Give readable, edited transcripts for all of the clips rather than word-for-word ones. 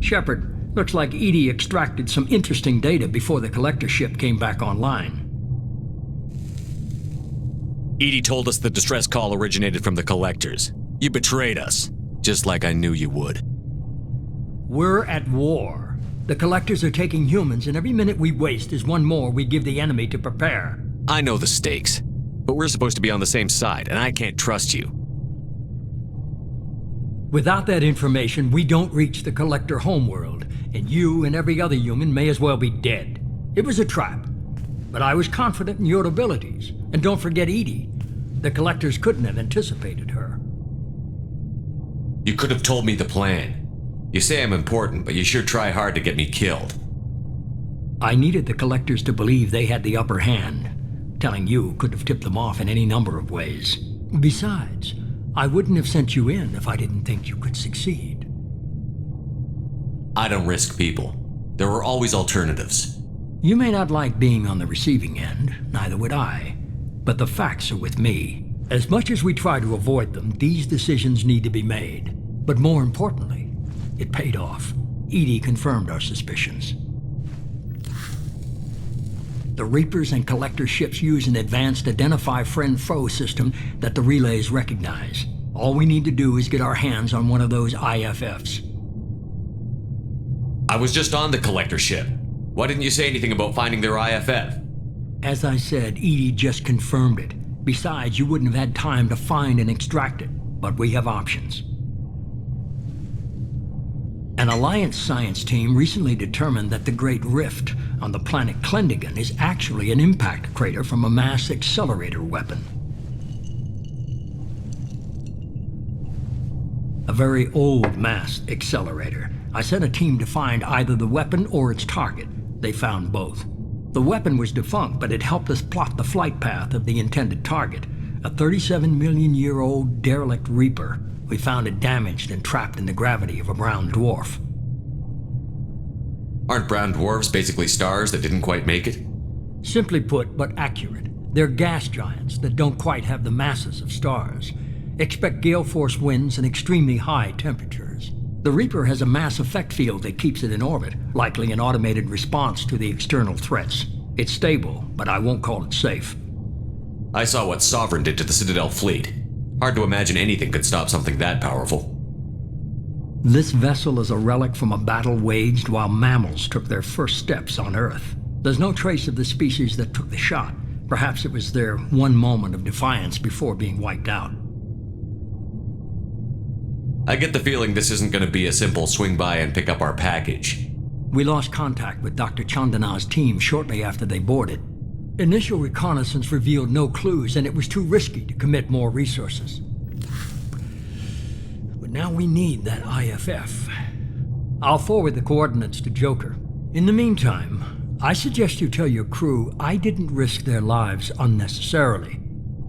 Shepard, looks like Edie extracted some interesting data before the collector ship came back online. Edie told us the distress call originated from the collectors. You betrayed us, just like I knew you would. We're at war. The collectors are taking humans, and every minute we waste is one more we give the enemy to prepare. I know the stakes, but we're supposed to be on the same side, and I can't trust you. Without that information, we don't reach the collector homeworld, and you and every other human may as well be dead. It was a trap, but I was confident in your abilities. And don't forget Edie. The collectors couldn't have anticipated her. You could have told me the plan. You say I'm important, but you sure try hard to get me killed. I needed the collectors to believe they had the upper hand. Telling you could have tipped them off in any number of ways. Besides, I wouldn't have sent you in if I didn't think you could succeed. I don't risk people. There are always alternatives. You may not like being on the receiving end, neither would I. But the facts are with me. As much as we try to avoid them, these decisions need to be made. But more importantly, it paid off. Edie confirmed our suspicions. The Reapers and Collector ships use an advanced identify friend-foe system that the relays recognize. All we need to do is get our hands on one of those IFFs. I was just on the Collector ship. Why didn't you say anything about finding their IFF? As I said, Edie just confirmed it. Besides, you wouldn't have had time to find and extract it. But we have options. An Alliance science team recently determined that the Great Rift on the planet Klendigan is actually an impact crater from a mass accelerator weapon. A very old mass accelerator. I sent a team to find either the weapon or its target. They found both. The weapon was defunct, but it helped us plot the flight path of the intended target, a 37-million-year-old derelict Reaper. We found it damaged and trapped in the gravity of a brown dwarf. Aren't brown dwarves basically stars that didn't quite make it? Simply put, but accurate. They're gas giants that don't quite have the masses of stars. Expect gale force winds and extremely high temperatures. The Reaper has a mass effect field that keeps it in orbit, likely an automated response to the external threats. It's stable, but I won't call it safe. I saw what Sovereign did to the Citadel fleet. Hard to imagine anything could stop something that powerful. This vessel is a relic from a battle waged while mammals took their first steps on Earth. There's no trace of the species that took the shot. Perhaps it was their one moment of defiance before being wiped out. I get the feeling this isn't going to be a simple swing by and pick up our package. We lost contact with Dr. Chandana's team shortly after they boarded. Initial reconnaissance revealed no clues, and it was too risky to commit more resources. But now we need that IFF. I'll forward the coordinates to Joker. In the meantime, I suggest you tell your crew I didn't risk their lives unnecessarily.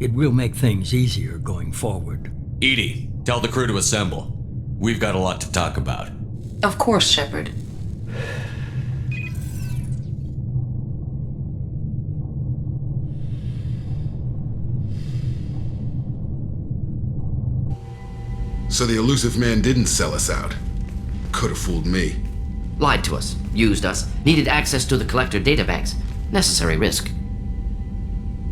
It will make things easier going forward. Edie, tell the crew to assemble. We've got a lot to talk about. Of course, Shepard. So the elusive man didn't sell us out. Could have fooled me. Lied to us, used us, needed access to the Collector databanks. Necessary risk.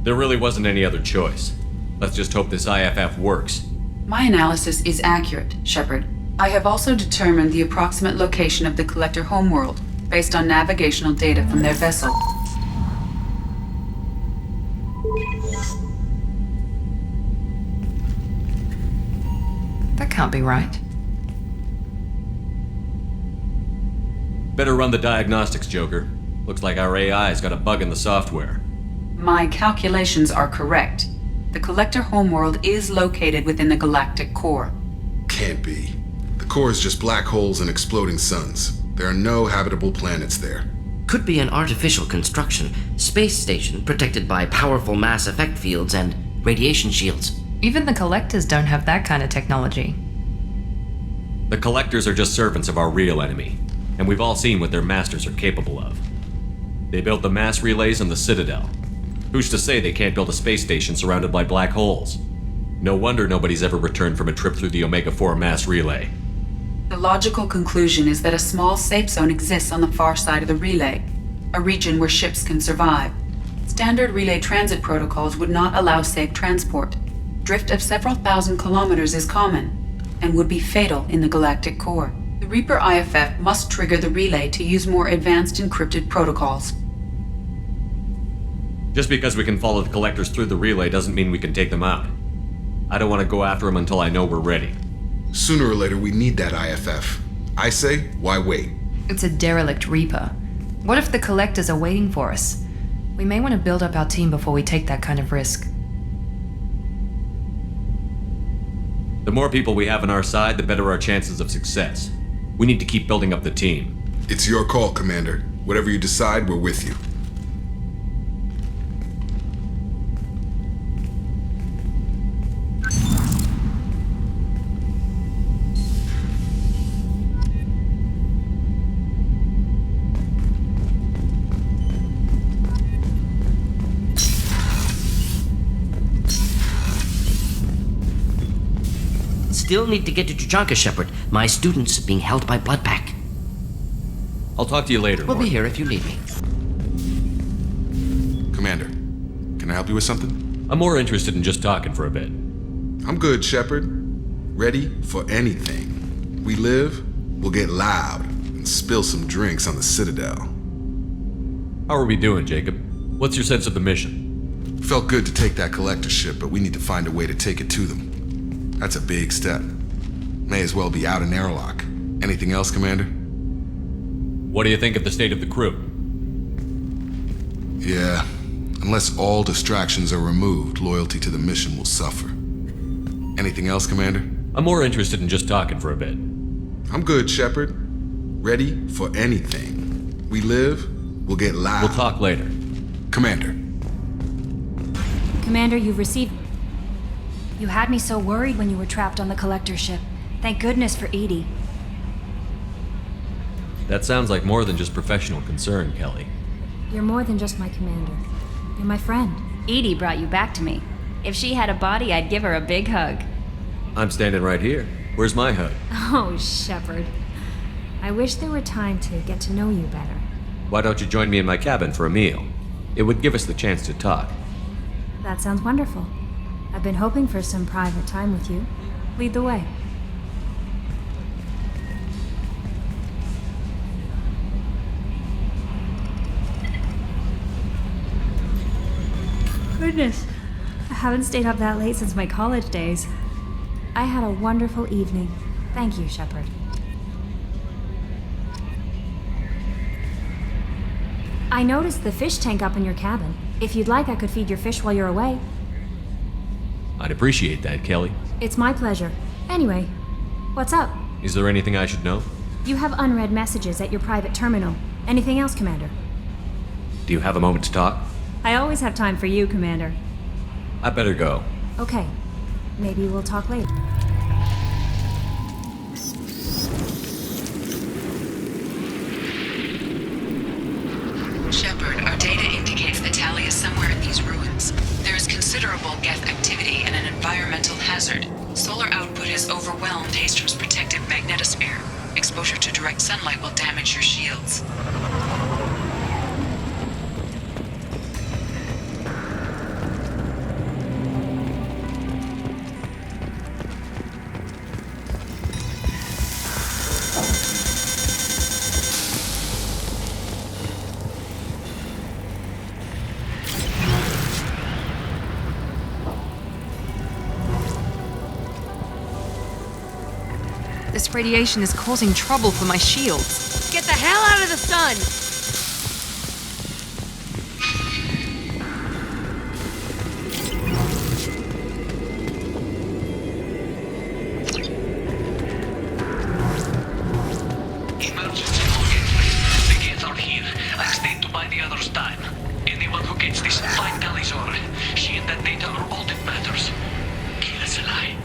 There really wasn't any other choice. Let's just hope this IFF works. My analysis is accurate, Shepard. I have also determined the approximate location of the Collector homeworld, based on navigational data from their vessel. That can't be right. Better run the diagnostics, Joker. Looks like our AI's got a bug in the software. My calculations are correct. The Collector homeworld is located within the galactic core. Can't be. The core is just black holes and exploding suns. There are no habitable planets there. Could be an artificial construction, space station protected by powerful mass effect fields and radiation shields. Even the Collectors don't have that kind of technology. The Collectors are just servants of our real enemy, and we've all seen what their masters are capable of. They built the mass relays on the Citadel. Who's to say they can't build a space station surrounded by black holes? No wonder nobody's ever returned from a trip through the Omega-4 mass relay. The logical conclusion is that a small safe zone exists on the far side of the relay, a region where ships can survive. Standard relay transit protocols would not allow safe transport. Drift of several thousand kilometers is common, and would be fatal in the galactic core. The Reaper IFF must trigger the relay to use more advanced encrypted protocols. Just because we can follow the collectors through the relay doesn't mean we can take them out. I don't want to go after them until I know we're ready. Sooner or later, we need that IFF. I say, why wait? It's a derelict Reaper. What if the Collectors are waiting for us? We may want to build up our team before we take that kind of risk. The more people we have on our side, the better our chances of success. We need to keep building up the team. It's your call, Commander. Whatever you decide, we're with you. Still need to get to Tuchanka, Shepard. My students being held by Bloodpack. I'll talk to you later. We'll be Morgan. here if you need me. Commander, can I help you with something? I'm more interested in just talking for a bit. I'm good, Shepard. Ready for anything. We live, we'll get loud, and spill some drinks on the Citadel. How are we doing, Jacob? What's your sense of the mission? Felt good to take that collector ship, but we need to find a way to take it to them. That's a big step. May as well be out in airlock. Anything else, Commander? What do you think of the state of the crew? Yeah, unless all distractions are removed, loyalty to the mission will suffer. Anything else, Commander? I'm more interested in just talking for a bit. I'm good, Shepard. Ready for anything. We live, we'll get loud. We'll talk later. Commander. Commander, you've received... You had me so worried when you were trapped on the collector ship. Thank goodness for Edie. That sounds like more than just professional concern, Kelly. You're more than just my commander. You're my friend. Edie brought you back to me. If she had a body, I'd give her a big hug. I'm standing right here. Where's my hug? Oh, Shepard. I wish there were time to get to know you better. Why don't you join me in my cabin for a meal? It would give us the chance to talk. That sounds wonderful. I've been hoping for some private time with you. Lead the way. Goodness, I haven't stayed up that late since my college days. I had a wonderful evening. Thank you, Shepard. I noticed the fish tank up in your cabin. If you'd like, I could feed your fish while you're away. I'd appreciate that, Kelly. It's my pleasure. Anyway, what's up? Is there anything I should know? You have unread messages at your private terminal. Anything else, Commander? Do you have a moment to talk? I always have time for you, Commander. I better go. Okay. Maybe we'll talk later. Shepard, our data indicates that Tali is somewhere in these ruins. There is considerable Geth activity and an environmental hazard. Solar output has overwhelmed Hastrom's protective magnetosphere. Exposure to direct sunlight will damage your shields. This radiation is causing trouble for my shields. Get the hell out of the sun! Emergency Morgan. The Geth are here. I'll stay to buy the others time. Anyone who gets this, find Talizor. She and that data are all that matters. Kill us alive.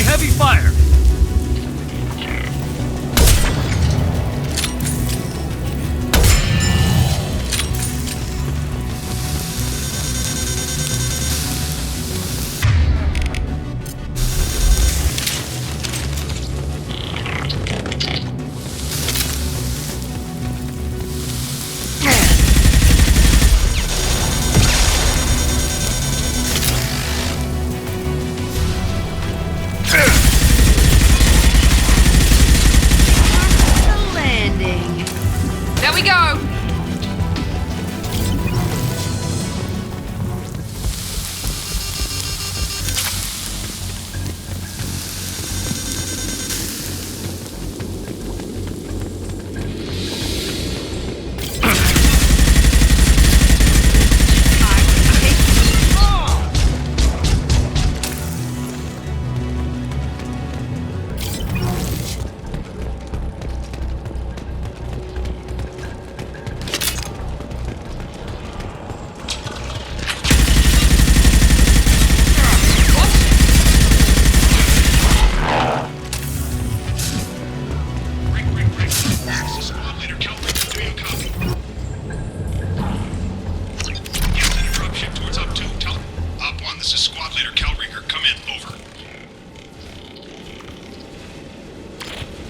Heavy fire!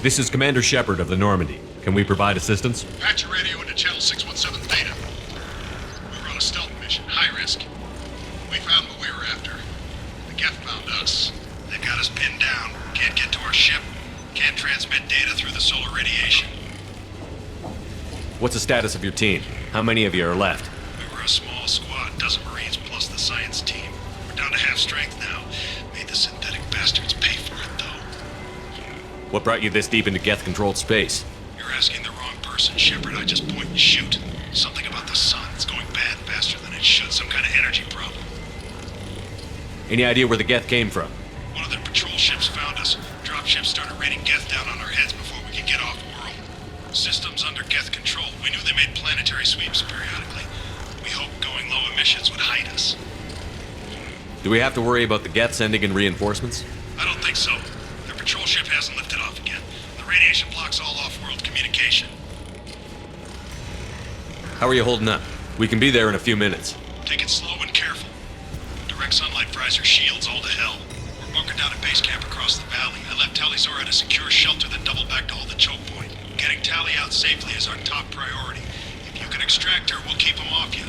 This is Commander Shepard of the Normandy. Can we provide assistance? Patch your radio into channel 617 Theta. We were on a stealth mission, high risk. We found what we were after. The Geth found us. They've got us pinned down. Can't get to our ship. Can't transmit data through the solar radiation. What's the status of your team? How many of you are left? We were a small squad, dozen Marines plus the science team. We're down to half strength now. Made the synthetic bastards pay for it, though. What brought you this deep into Geth-controlled space? You're asking the wrong person, Shepard. I just point and shoot. Something about the sun. It's going bad faster than it should. Some kind of energy problem. Any idea where the Geth came from? One of their patrol ships found us. Dropships started raining Geth down on our heads before we could get off-world. Systems under Geth control. We knew they made planetary sweeps periodically. We hoped going low emissions would hide us. Do we have to worry about the Geth sending in reinforcements? I don't think so. Their patrol ship hasn't lifted off again. The radiation blocks all off-world communication. How are you holding up? We can be there in a few minutes. Take it slow and careful. Direct sunlight fries our shields all to hell. We're bunkered down at base camp across the valley. I left Tali'Zorah at a secure shelter that doubled back to hold the choke point. Getting Tali out safely is our top priority. If you can extract her, we'll keep them off you.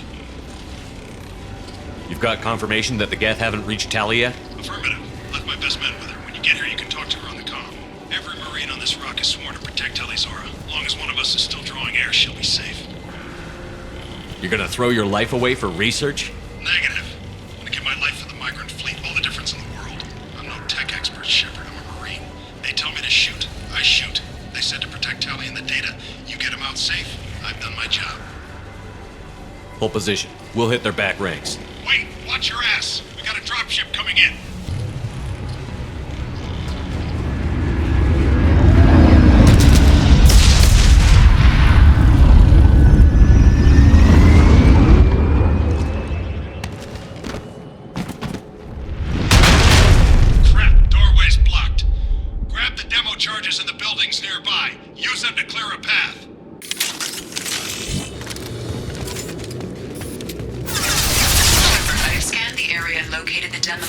You've got confirmation that the Geth haven't reached Tali yet? Affirmative. Left my best men with her. When you get here, you can talk to her on the comm. Every Marine on this rock is sworn to protect Tali'Zorah. As long as one of us is still drawing air, she'll be safe. You're gonna throw your life away for research? Negative. I'm gonna give my life for the migrant fleet, all the difference in the world. I'm no tech expert, Shepard. I'm a Marine. They tell me to shoot. I shoot. They said to protect Tali and the data. You get them out safe. I've done my job. Hold position. We'll hit their back ranks. Wait! Watch your ass! We got a dropship coming in! Crap! Doorway's blocked. Grab the demo charges in the buildings nearby. Use them to clear a path. Area and located the demo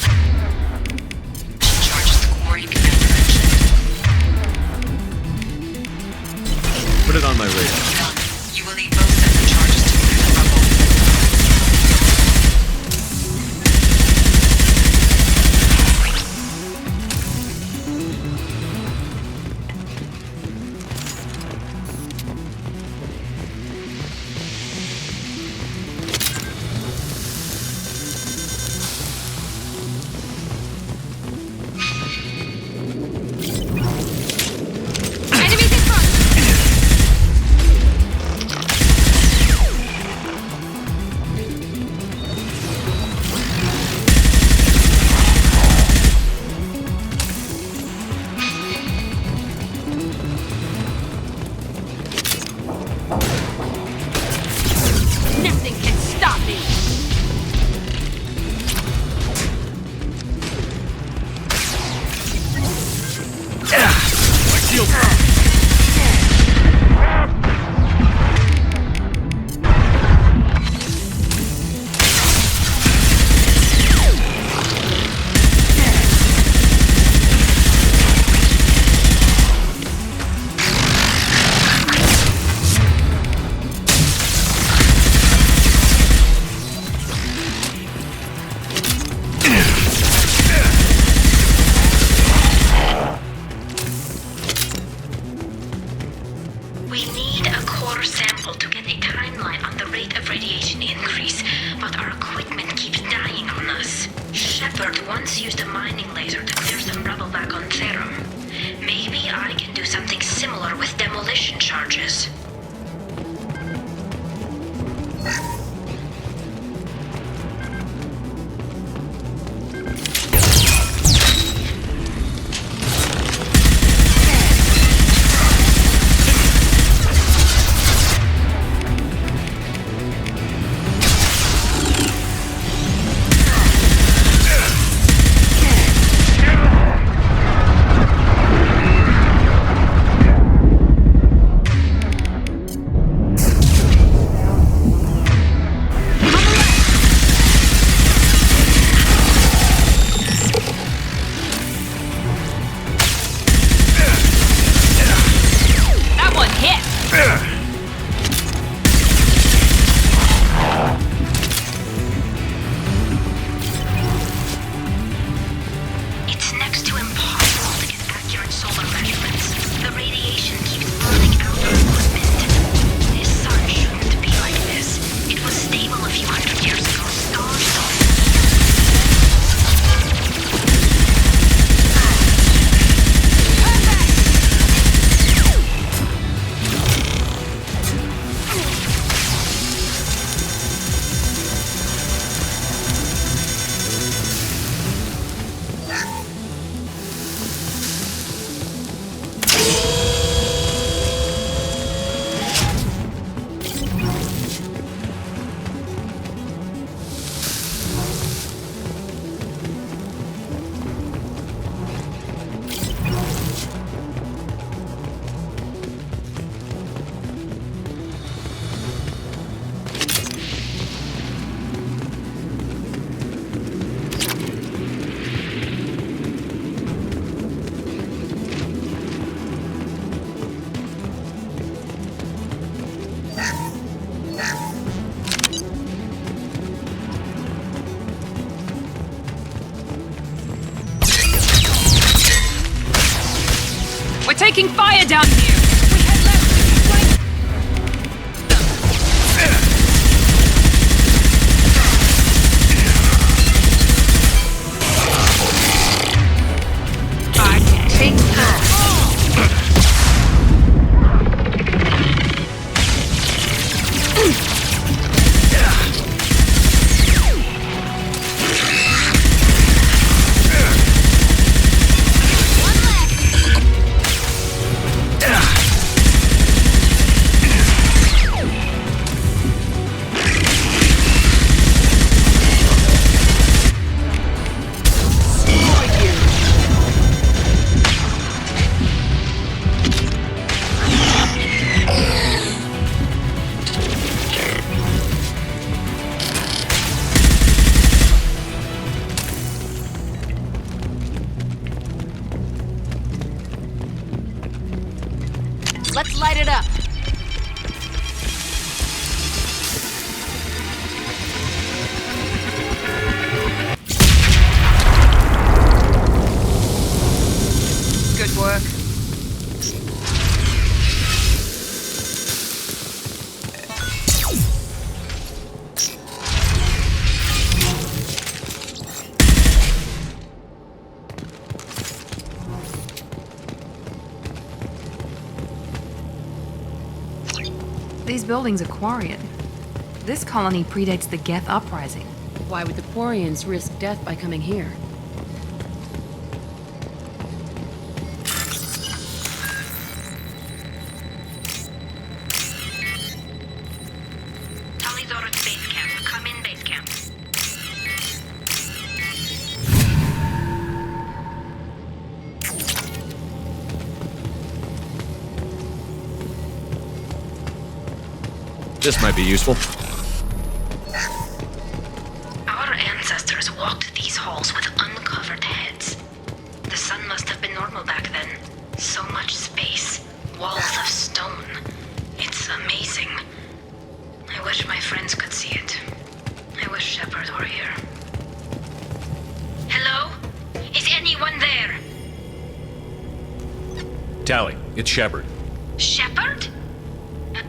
charges the quarry commander mentioned. Put it on my radar. You will need both sets of charges to clear the rubble. Shepard once used a mining laser to clear some rubble back on Therum. Maybe I can do something similar with demolition charges. Taking fire down here! We head left! Right! I can take that! Let's light it up. Good work. These buildings are Quarian. This colony predates the Geth uprising. Why would the Quarians risk death by coming here? Talizora's base camp. Come in, base camp. This might be useful. Our ancestors walked these halls with uncovered heads. The sun must have been normal back then. So much space, walls of stone. It's amazing. I wish my friends could see it. I wish Shepard were here. Hello? Is anyone there? Tally, it's Shepard. Shepard?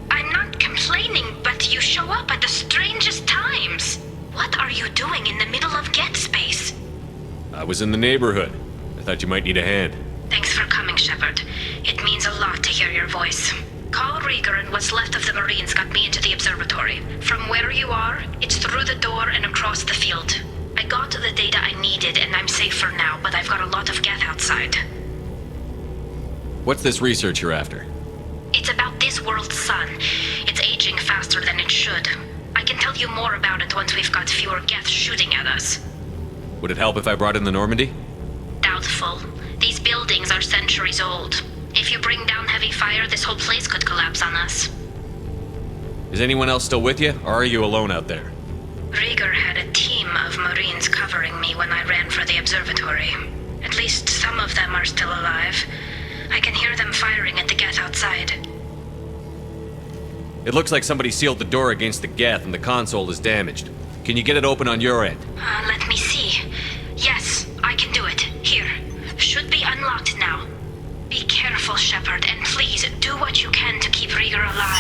I'm not complaining, but you show up at the strangest times. What are you doing in the middle of Get Space? I was in the neighborhood. I thought you might need a hand. Thanks for coming, Shepard. It means a lot to hear your voice. Call Rieger and what's left of the Marines got me into the observatory. From where you are, it's through the door and across the field. I got the data I needed and I'm safe for now, but I've got a lot of Geth outside. What's this research you're after? It's about this world's sun. It's aging faster than it should. I can tell you more about it once we've got fewer Geth shooting at us. Would it help if I brought in the Normandy? Doubtful. These buildings are centuries old. If you bring down heavy fire, this whole place could collapse on us. Is anyone else still with you, or are you alone out there? Rieger had a team of Marines covering me when I ran for the observatory. At least some of them are still alive. I can hear them firing at the Geth outside. It looks like somebody sealed the door against the Geth and the console is damaged. Can you get it open on your end? Let me see. Yes, I can do it. Here. Should be unlocked now. Be careful, Shepard, and please do what you can to keep Rieger alive.